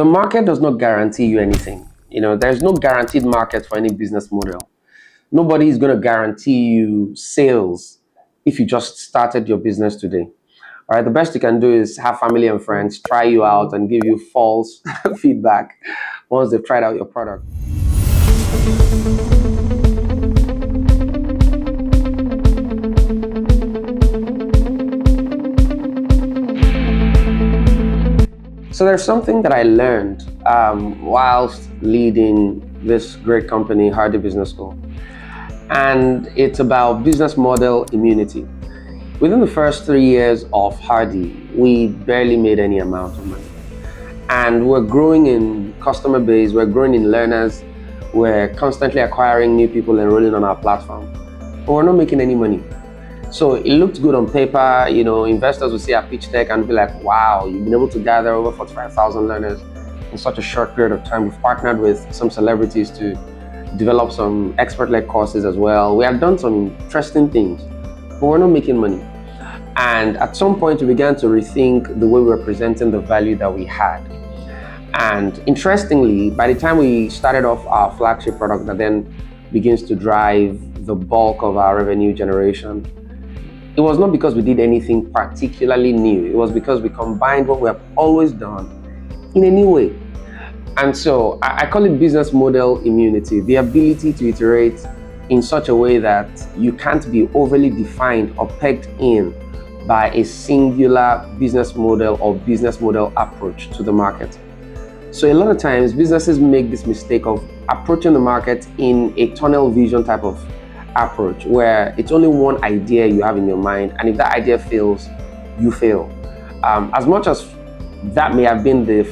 The market does not guarantee you anything. There's no guaranteed market for any business model. Nobody is going to guarantee you sales if you just started your business today. All right, the best you can do is have family and friends try you out and give you false feedback once they've tried out your product. So there's something that I learned whilst leading this great company, Harde Business School. And it's about business model immunity. Within the first 3 years of Harde, we barely made any amount of money. And we're growing in customer base, we're growing in learners, we're constantly acquiring new people enrolling on our platform, but we're not making any money. So it looked good on paper. Investors would see our pitch deck and be like, wow, you've been able to gather over 45,000 learners in such a short period of time. We've partnered with some celebrities to develop some expert-led courses as well. We have done some interesting things, but we're not making money. And at some point, we began to rethink the way we were presenting the value that we had. And interestingly, by the time we started off our flagship product that then begins to drive the bulk of our revenue generation, it was not because we did anything particularly new. It was because we combined what we have always done in a new way. And so I call it business model immunity, the ability to iterate in such a way that you can't be overly defined or pegged in by a singular business model or business model approach to the market. So a lot of times businesses make this mistake of approaching the market in a tunnel vision type of approach where it's only one idea you have in your mind, and if that idea fails, you fail. As much as that may have been the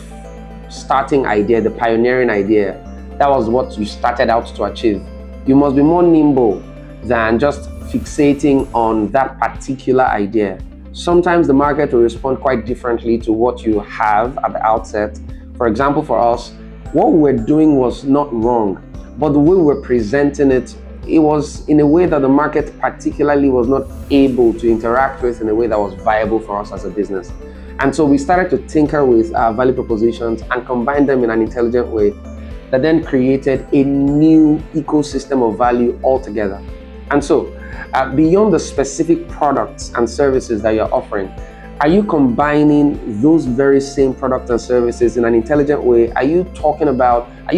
starting idea, the pioneering idea, that was what you started out to achieve, you must be more nimble than just fixating on that particular idea. Sometimes the market will respond quite differently to what you have at the outset. For example, for us, what we were doing was not wrong, but the way we were presenting it, it was in a way that the market particularly was not able to interact with in a way that was viable for us as a business. And so we started to tinker with our value propositions and combine them in an intelligent way that then created a new ecosystem of value altogether. And so beyond the specific products and services that you're offering, are you combining those very same products and services in an intelligent way? Are you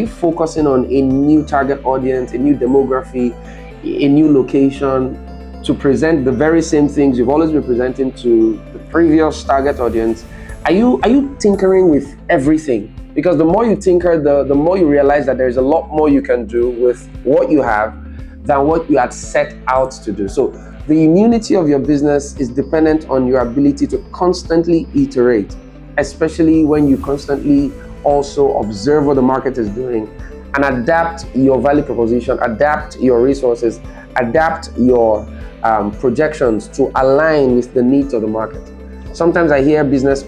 focusing on a new target audience, a new demography, a new location to present the very same things you've always been presenting to the previous target audience? Are you tinkering with everything? Because the more you tinker, the more you realize that there's a lot more you can do with what you have than what you had set out to do. So the immunity of your business is dependent on your ability to constantly iterate, especially when you constantly also observe what the market is doing and adapt your value proposition, adapt your resources, adapt your projections to align with the needs of the market. Sometimes I hear business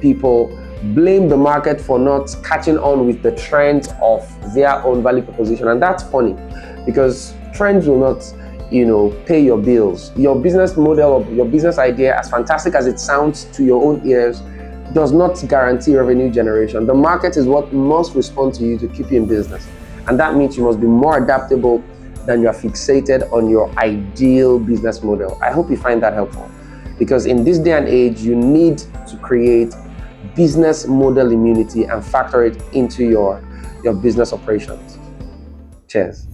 people blame the market for not catching on with the trends of their own value proposition, and that's funny because trends will not pay your bills. Your business model or your business idea, as fantastic as it sounds to your own ears, does not guarantee revenue generation. The market is what must respond to you to keep you in business. And that means you must be more adaptable than you are fixated on your ideal business model. I hope you find that helpful, because in this day and age, you need to create business model immunity and factor it into your business operations. Cheers.